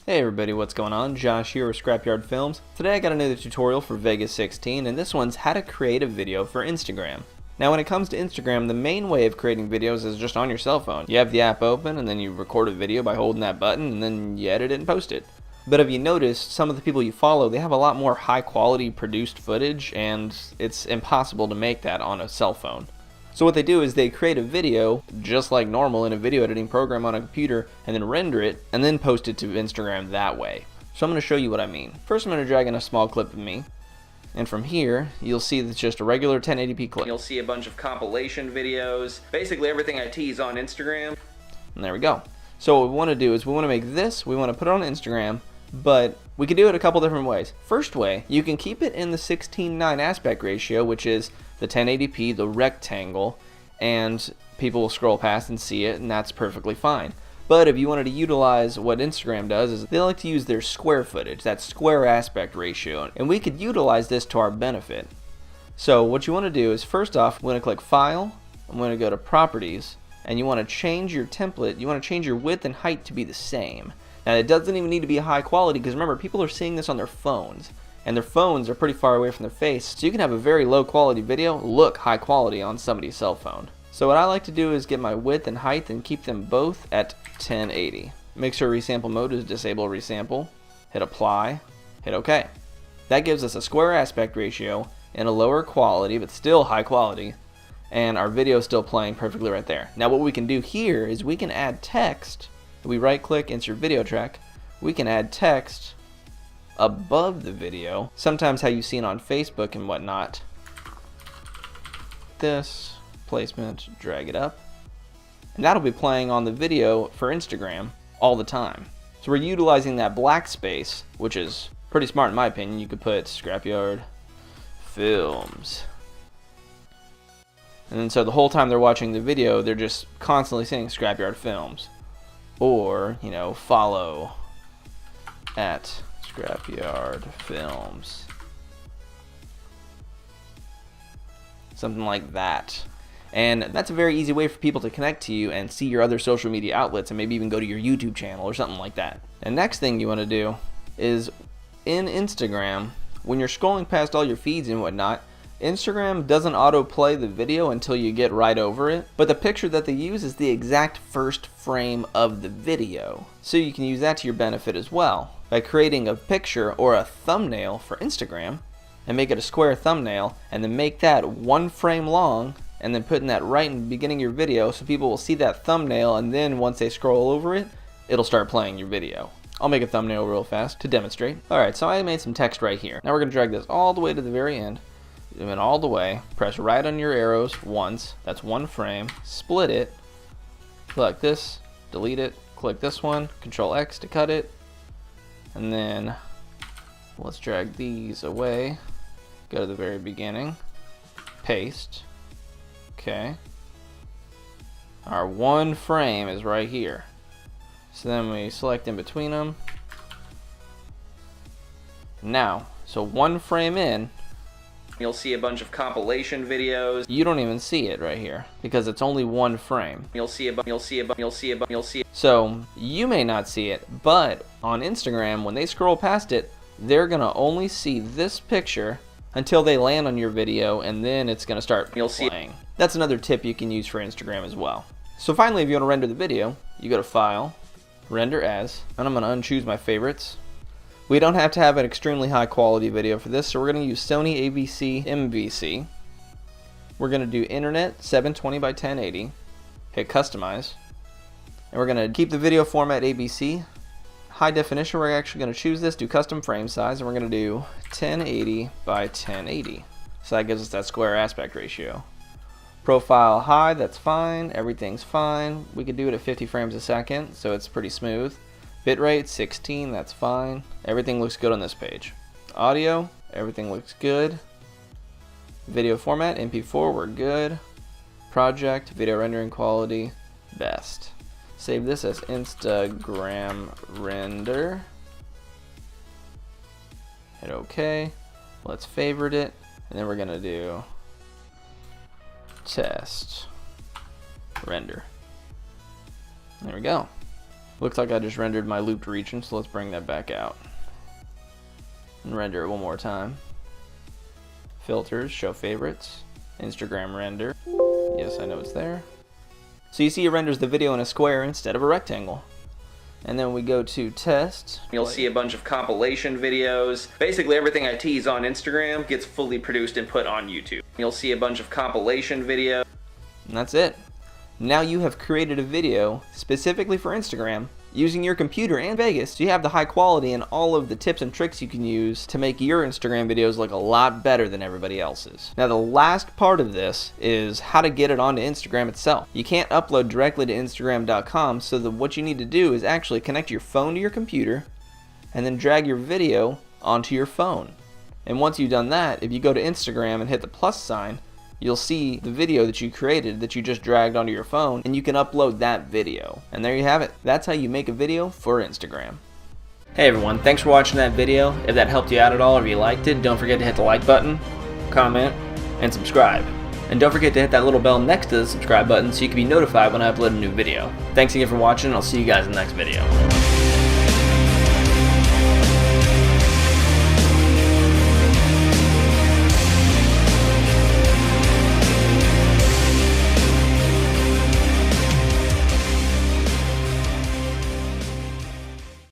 Hey everybody, what's going on? Josh here with Scrapyard Films. Today I got another tutorial for Vegas 16, and this one's how to create a video for Instagram. Now when it comes to Instagram, the main way of creating videos is just on your cell phone. You have the app open and then you record a video by holding that button and then you edit it and post it. But if you notice, some of the people you follow, they have a lot more high quality produced footage, and it's impossible to make that on a cell phone. So what they do is they create a video just like normal in a video editing program on a computer and then render it and then post it to Instagram that way. So I'm going to show you what I mean. First I'm going to drag in a small clip of me, and from here you'll see that's just a regular 1080p clip. You'll see a bunch of compilation videos, basically everything I tease on Instagram. And there we go. So what we want to do is we want to make this, we want to put it on Instagram, but we can do it a couple different ways. First way, you can keep it in the 16:9 aspect ratio, which is the 1080p, the rectangle, and people will scroll past and see it, and that's perfectly fine. But if you wanted to utilize what Instagram does, is they like to use their square footage, that square aspect ratio, and we could utilize this to our benefit. So what you want to do is, first off, I'm going to click File, I'm going to go to Properties, and you want to change your template, you want to change your width and height to be the same. Now it doesn't even need to be high quality, because remember, people are seeing this on their phones, and their phones are pretty far away from their face, so you can have a very low quality video look high quality on somebody's cell phone. So what I like to do is get my width and height and keep them both at 1080. Make sure resample mode is disable resample, hit apply, hit OK. That gives us a square aspect ratio and a lower quality but still high quality, and our video is still playing perfectly right there. Now what we can do here is we can add text. If we right click, insert video track, we can add text above the video, sometimes how you see it on Facebook and whatnot. This placement, drag it up, and that'll be playing on the video for Instagram all the time. So we're utilizing that black space, which is pretty smart in my opinion. You could put Scrapyard Films, and then so the whole time they're watching the video, they're just constantly saying Scrapyard Films, or follow at Scrapyard Films, something like that. And that's a very easy way for people to connect to you and see your other social media outlets, and maybe even go to your YouTube channel or something like that. And next thing you want to do is, in Instagram, when you're scrolling past all your feeds and whatnot, Instagram doesn't autoplay the video until you get right over it, but the picture that they use is the exact first frame of the video. So you can use that to your benefit as well, by creating a picture or a thumbnail for Instagram, and make it a square thumbnail, and then make that one frame long, and then putting that right in the beginning of your video so people will see that thumbnail, and then once they scroll over it, it'll start playing your video. I'll make a thumbnail real fast to demonstrate. Alright, so I made some text right here. Now we're going to drag this all the way to the very end, and all the way, press right on your arrows once, that's one frame, split it, select this, delete it, click this one, Control X to cut it, and then let's drag these away, go to the very beginning, paste, okay, our one frame is right here, so then we select in between them. Now, so one frame in, you'll see a bunch of compilation videos. You don't even see it right here because it's only one frame. So you may not see it, but on Instagram, when they scroll past it, they're gonna only see this picture until they land on your video, and then it's gonna start playing. That's another tip you can use for Instagram as well. So finally, if you want to render the video, you go to File, Render As, and I'm gonna unchoose my favorites. We don't have to have an extremely high quality video for this, so we're going to use Sony AVC MVC. We're going to do Internet 720 by 1080, hit Customize, and we're going to keep the video format ABC. High definition, we're actually going to choose this, do Custom Frame Size, and we're going to do 1080 by 1080. So that gives us that square aspect ratio. Profile high, that's fine, everything's fine. We could do it at 50 frames a second, so it's pretty smooth. Bitrate 16, that's fine. Everything looks good on this page. Audio, everything looks good. Video format, MP4, we're good. Project, video rendering quality, best. Save this as Instagram render. Hit OK. Let's favorite it, and then we're gonna do test render. There we go. Looks like I just rendered my looped region, so let's bring that back out. And render it one more time. Filters, show favorites, Instagram render. Yes, I know it's there. So you see it renders the video in a square instead of a rectangle. And then we go to test. You'll see a bunch of compilation videos. Basically everything I tease on Instagram gets fully produced and put on YouTube. You'll see a bunch of compilation videos. And that's it. Now you have created a video specifically for Instagram using your computer and Vegas. So you have the high quality and all of the tips and tricks you can use to make your Instagram videos look a lot better than everybody else's. Now the last part of this is how to get it onto Instagram itself. You can't upload directly to Instagram.com, so what you need to do is actually connect your phone to your computer and then drag your video onto your phone. And once you've done that, if you go to Instagram and hit the plus sign, you'll see the video that you created that you just dragged onto your phone, and you can upload that video. And there you have it. That's how you make a video for Instagram. Hey everyone, thanks for watching that video. If that helped you out at all or if you liked it, don't forget to hit the like button, comment, and subscribe. And don't forget to hit that little bell next to the subscribe button so you can be notified when I upload a new video. Thanks again for watching, and I'll see you guys in the next video.